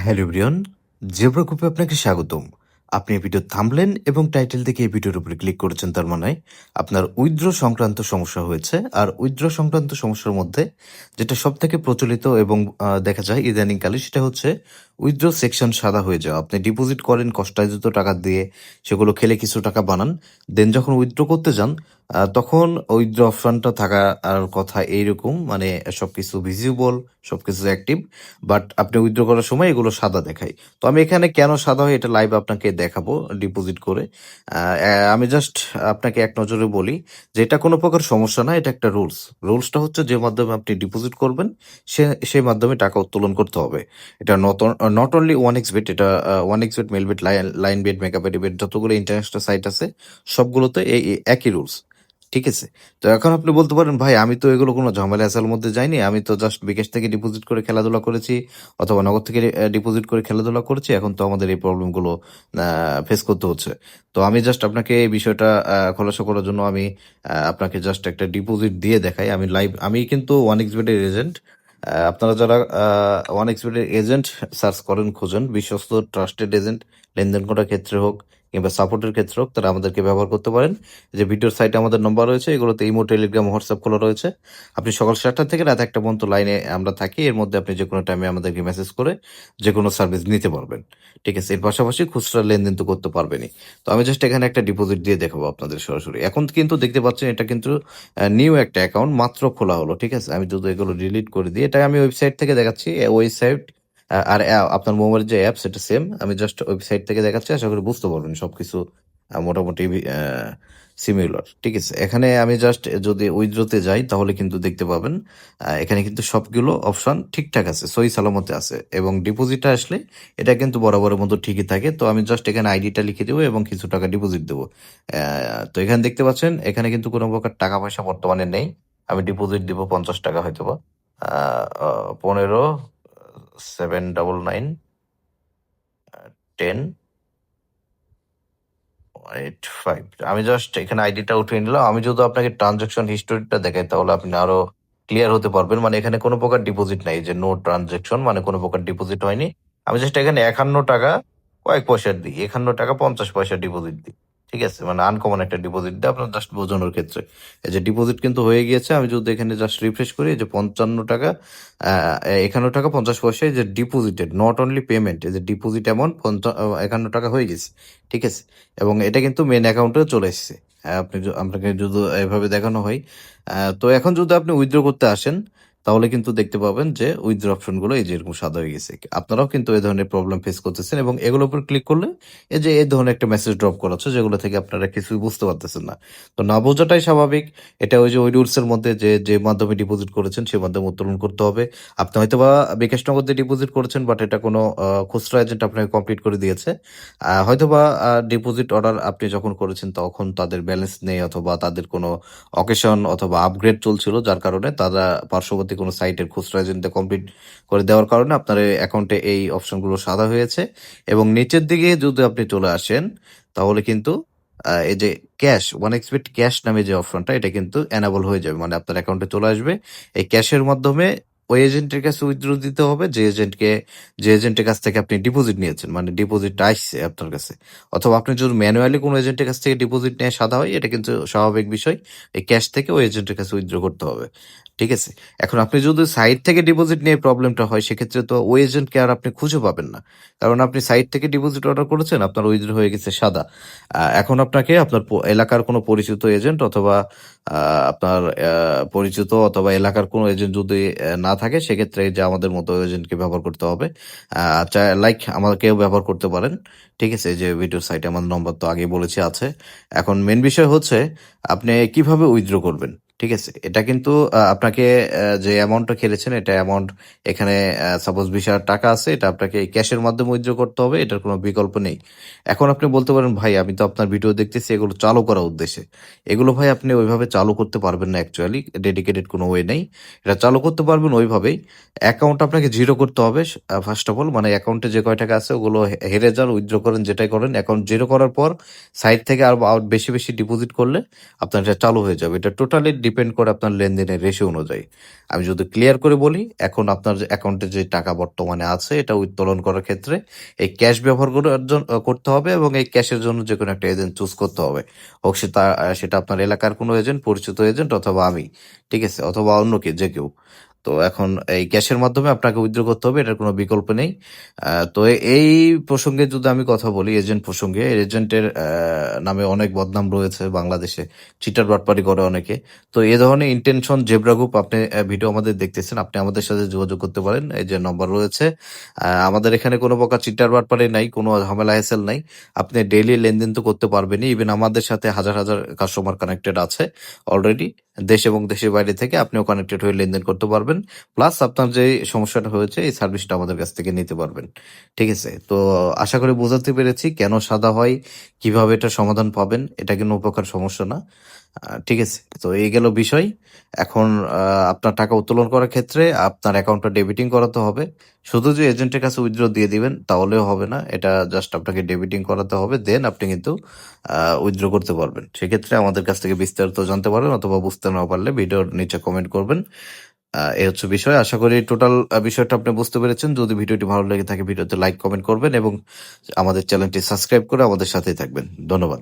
Hello everyone, zebra গ্রুপে আপনাকে স্বাগতম। আপনি এই ভিডিও থাম্বনেল এবং টাইটেল দেখে এই ভিডিওর উপরে ক্লিক করেছেন, তার মানে আপনার উইথড্র সংক্রান্ত সমস্যা হয়েছে। আর উইথড্র সংক্রান্ত সমস্যার মধ্যে যেটা সবথেকে প্রচলিত এবং দেখা যায় ইদানিংকালে, সেটা হচ্ছে উইথড্র সেকশন সাদা হয়ে যাওয়া। আপনি ডিপোজিট করেন কষ্টার্জিত টাকা দিয়ে, সেগুলো খেলে কিছু টাকা বানান, দেন যখন উইথড্র করতে যান তখন উইথড্র অপশনটা থাকার কথা এইরকম, মানে সবকিছু ভিজিবল, সবকিছু অ্যাক্টিভ, বাট আপনি উইথড্র করার সময় এগুলো সাদা দেখায়। তো আমি এখানে কেন সাদা হয় এটা লাইভ আপনাকে দেখাবো ডিপোজিট করে। আমি জাস্ট আপনাকে এক নজরে বলি যে এটা কোনো প্রকার সমস্যা না, এটা একটা রুলসটা হচ্ছে যে মাধ্যমে আপনি ডিপোজিট করবেন সে সেই মাধ্যমে টাকা উত্তোলন করতে হবে। এটা not only one X bet, এটা one X bet, Melbet, Linebet, Megabet, bet, যতগুলো ইন্টারন্যাশনাল সাইট আছে সবগুলোতে এই একই রুলস। ঠিক আছে? তো এখন আপনি বলতে পারেন, ভাই আমি তো এগুলো কোনো ঝামেলা হাসালের মধ্যে যাইনি, আমি তো জাস্ট বিকাশ থেকে ডিপোজিট করে খেলাধুলা করেছি অথবা নগদ থেকে ডিপোজিট করে খেলাধুলা করেছি, এখন তো আমাদের এই প্রবলেমগুলো ফেস করতে হচ্ছে। তো আমি জাস্ট আপনাকে এই বিষয়টা খোলাসা করার জন্য আমি আপনাকে জাস্ট একটা ডিপোজিট দিয়ে দেখাই। আমি লাইভ, আমি কিন্তু ওয়ান এক্স বেটের এজেন্ট। আপনারা যারা ওয়ান এক্স বেটের এজেন্ট সার্চ করেন, খোঁজেন, বিশ্বস্ত ট্রাস্টেড এজেন্ট, লেনদেন করার ক্ষেত্রে হোক কিংবা সাপোর্টের ক্ষেত্রে হোক, তারা আমাদেরকে ব্যবহার করতে পারেন। যে ভিডিওর সাইটে আমাদের নম্বর রয়েছে, এগুলোতে ইমো, টেলিগ্রাম, হোয়াটসঅ্যাপ খোলা রয়েছে। আপনি সকাল 7টা থেকে রাত 1টা পর্যন্ত লাইনে আমরা থাকি, এর মধ্যে আপনি যে কোনো টাইমে আমাদেরকে মেসেজ করে যে কোনো সার্ভিস নিতে পারবেন। ঠিক আছে? এর পাশাপাশি খুচরা লেনদেন তো করতে পারবেনই। তো আমি জাস্ট এখানে একটা ডিপোজিট দিয়ে দেখাবো আপনাদের সরাসরি। এখন কিন্তু দেখতে পাচ্ছেন এটা কিন্তু নিউ একটা অ্যাকাউন্ট মাত্র খোলা হলো। ঠিক আছে? আমি যদি এগুলো ডিলিট করে দিই, এটা আমি ওয়েবসাইট থেকে দেখাচ্ছি। ওয়েবসাইট আর আপনার মোবাইলের যে অ্যাপস এটা সেম। আমি জাস্ট ওয়েবসাইট থেকে দেখাচ্ছি, আশা করি বুঝতে পারবেন সবকিছু মোটামুটি সিমিলার। ঠিক আছে? এখানে আমি জাস্ট যদি উইথড্রতে যাই তাহলে কিন্তু দেখতে পাবেন এখানে কিন্তু সবগুলো অপশন ঠিকঠাক আছে, সহি সালামতে আছে, এবং ডিপোজিটটা আসলে এটা কিন্তু বরাবরের মতো ঠিকই থাকে। তো আমি জাস্ট এখানে আইডিটা লিখে দেবো এবং কিছু টাকা ডিপোজিট দেবো। তো এখানে দেখতে পাচ্ছেন এখানে কিন্তু কোনো প্রকার টাকা পয়সা বর্তমানে নেই। আমি ডিপোজিট দিব 50 টাকা, হয়তো বা 15 799 10 85। আমি জাস্ট এখানে আইডিটা উঠিয়ে নিলাম। আমি যদি আপনাকে ট্রানজাকশন হিস্টোরিটা দেখাই তাহলে আপনি আরো ক্লিয়ার হতে পারবেন। মানে এখানে কোনো প্রকার ডিপোজিট নাই, যে নো ট্রানজাকশন, মানে কোনো প্রকার ডিপোজিট হয়নি। আমি জাস্ট এখানে 51 টাকা কয়েক পয়সার দিই, 51 টাকা 50 পয়সা ডিপোজিট দিই। ঠিক আছে? মানে আনকমন একটা ডিপোজিট দিই আপনার জাস্ট বোঝানোর ক্ষেত্রে। এই যে ডিপোজিট কিন্তু হয়ে গিয়েছে। আমি যদি এখানে জাস্ট রিফ্রেশ করি, এই যে 55 টাকা 51 টাকা 50 পয়সা, এই যে ডিপোজিটেড, নট অনলি পেমেন্ট, এই যে ডিপোজিট অ্যামাউন্ট 51 টাকা হয়ে গেছে। ঠিক আছে? এবং এটা কিন্তু মেন অ্যাকাউন্টে চলে এসেছে। আপনাকে যদি এভাবে দেখানো হয়, তো এখন যদি আপনি উইথড্র করতে আসেন তাহলে কিন্তু দেখতে পাবেন যে উইথড্র অপশনগুলো এই যে এরকম সাদা হয়ে গেছে। আপনারাও কিন্তু এই ধরনের প্রবলেম ফেস করতেছেন, এবং এগুলোর উপর ক্লিক করলে এই যে এই ধরনের একটা মেসেজ ড্রপ করাচ্ছে, যেগুলো থেকে আপনারা কিছুই বুঝতে পারতেছেন না। তো না বোঝাটাই স্বাভাবিক। এটা ওই যে ওই রুলস এর মধ্যে যে যে মাধ্যমে ডিপোজিট করেছেন সে মাধ্যমে উত্তোলন করতে হবে। আপনি হয়তো বা বিকাশ নগদ দিয়ে ডিপোজিট করেছেন, বাট এটা কোনো খুচরা এজেন্ট আপনাকে কমপ্লিট করে দিয়েছে। হয়তোবা ডিপোজিট অর্ডার আপনি যখন করেছেন তখন তাদের ব্যালেন্স নেই, অথবা তাদের কোনো অকেশন অথবা আপগ্রেড চলছিল, যার কারণে তারা পার্শ্ববর্তী কোনো সাইটের খুচরা এজেন্টে কমপ্লিট করে দেওয়ার কারণে আপনার এই অ্যাকাউন্টে এই অপশনগুলো সাদা হয়েছে। এবং নিচের দিকে যদি আপনি চলে আসেন তাহলে কিন্তু এই যে ক্যাশ, ওয়ান এক্সপেট ক্যাশ নামে যে অপশনটা, এটা কিন্তু এনাবল হয়ে যাবে, মানে আপনার অ্যাকাউন্টে চলে আসবে। এই ক্যাশের মাধ্যমে ওই এজেন্টের কাছে উইথড্র দিতে হবে যে এজেন্টের কাছ থেকে আপনি ডিপোজিট নিয়েছেন, মানে ডিপোজিট আসছে আপনার কাছে। অথবা আপনি যদি ম্যানুয়ালি কোনো এজেন্টের কাছ থেকে ডিপোজিট নিয়ে সাদা হয়, এটা কিন্তু স্বাভাবিক বিষয়। এই ক্যাশ থেকে ওই এজেন্টের কাছে উইথড্র করতে হবে। ঠিক আছে? এখন আপনি যদি সাইট থেকে ডিপোজিট নিয়ে প্রবলেমটা হয়, সেক্ষেত্রে তো ওই এজেন্টকে আর আপনি খুঁজে পাবেন না, কারণ আপনি সাইট থেকে ডিপোজিট অর্ডার করেছেন, আপনার উইথড্র হয়ে গেছে সাদা। এখন আপনাকে আপনার এলাকার কোনো পরিচিত এজেন্ট অথবা আপনার পরিচিত অথবা এলাকার কোনো এজেন্ট যদি না থাকে, সেক্ষেত্রে যে আমাদের মতো এজেন্টকে ব্যবহার করতে হবে। লাইক আমাকেও ব্যবহার করতে পারেন। ঠিক আছে? এই যে ভিডিওর সাইটে আমার নম্বর তো আগেই বলেছি আছে। এখন মেন বিষয় হচ্ছে আপনি কিভাবে উইথড্র করবেন। ঠিক আছে? এটা কিন্তু আপনাকে যে অ্যামাউন্টটা খেলেছেন, এটা অ্যামাউন্ট এখানে সাপোজ 20,000 টাকা আছে, এটা আপনাকে ক্যাশের মাধ্যমে উইথড্র করতে হবে, এটার কোনো বিকল্প নেই। এখন আপনি বলতে পারেন, ভাই আমি তো আপনার ভিডিও দেখতেছি এগুলো চালু করার উদ্দেশ্যে। এগুলো ভাই আপনি ওইভাবে চালু করতে পারবেন না, অ্যাকচুয়ালি ডেডিকেটেড কোনো ওয়ে নেই। এটা চালু করতে পারবেন ওইভাবেই, অ্যাকাউন্ট আপনাকে জিরো করতে হবে ফার্স্ট অফ অল, মানে অ্যাকাউন্টে যে কয় টাকা আছে ওগুলো হেরে যান, উইথড্র করেন, যেটাই করেন, অ্যাকাউন্ট জিরো করার পর সাইড থেকে আর বেশি বেশি ডিপোজিট করলে আপনার এটা চালু হয়ে যাবে। এটা টোটালি ডিপেন্ড করে আপনার লেনদেনের রেশিও অনুযায়ী। আমি যদি ক্লিয়ার করে বলি, এখন আপনার যে অ্যাকাউন্টে যে টাকা বর্তমানে আছে এটা উত্তোলন করার ক্ষেত্রে এই ক্যাশ ব্যবহার করতে হবে এবং এই ক্যাশের জন্য যে কোনো একটা এজেন্ট চুজ করতে হবে। হোক সেটা আপনার এলাকার কোনো এজেন্ট, পরিচিত এজেন্ট, অথবা আমি, ঠিক আছে? অথবা অন্য যে কেউ। তো এখন এই ক্যাশের মাধ্যমে আপনাকে উইথড্র করতে হবে, এটার কোনো বিকল্প নেই। তো এই প্রসঙ্গে যদি আমি কথা বলি, এজেন্ট প্রসঙ্গে, এজেন্টের নামে অনেক বদনাম রয়েছে বাংলাদেশে, চিটার বাটপারি করে অনেকে। তো এ ধরনের ইন্টেনশন জেব্রা গ্রুপ, আপনি ভিডিও আমাদের দেখতেছেন, আপনি আমাদের সাথে যোগাযোগ করতে পারেন, এই যে নম্বর রয়েছে। আমাদের এখানে কোনো প্রকার চিটার বাটপারি নাই, কোনো ঝামেলা হ্যাসেল নাই। আপনি ডেইলি লেনদেন তো করতে পারবেনই, ইভেন আমাদের সাথে হাজার হাজার কাস্টমার কানেক্টেড আছে অলরেডি, দেশ এবং দেশের বাইরে থেকে আপনিও কানেক্টেড হয়ে লেনদেন করতে পারবেন। প্লাস আপনার যে সমস্যাটা হয়েছে এই সার্ভিসটা আমাদের কাছ থেকে নিতে পারবেন, ঠিক আছে? তো আশা করি বোঝাতে পেরেছি কেন সাদা হয়, কিভাবে এটা সমাধান পাবেন। এটা কোনো প্রকার সমস্যা না, ঠিক আছে? তো এই গেল বিষয়। এখন আপনার টাকা উত্তোলন করার ক্ষেত্রে আপনার অ্যাকাউন্টটা ডেবিটিং করাতে হবে। শুধু যে এজেন্টের কাছে উইথড্র দিয়ে দিবেন তাহলেও হবে না, এটা জাস্ট আপনাকে ডেবিটিং করাতে হবে, দেন আপনি কিন্তু উইথড্র করতে পারবেন। সেক্ষেত্রে আমাদের কাছ থেকে বিস্তারিত জানতে পারবেন, অথবা বুঝতে না পারলে ভিডিওর নিচে কমেন্ট করবেন। এই হচ্ছে বিষয়। আশা করি টোটাল বিষয়টা আপনি বুঝতে পেরেছেন। যদি ভিডিওটি ভালো লেগে থাকে ভিডিওতে লাইক, কমেন্ট করবেন এবং আমাদের চ্যানেলটি সাবস্ক্রাইব করে আমাদের সাথেই থাকবেন। ধন্যবাদ।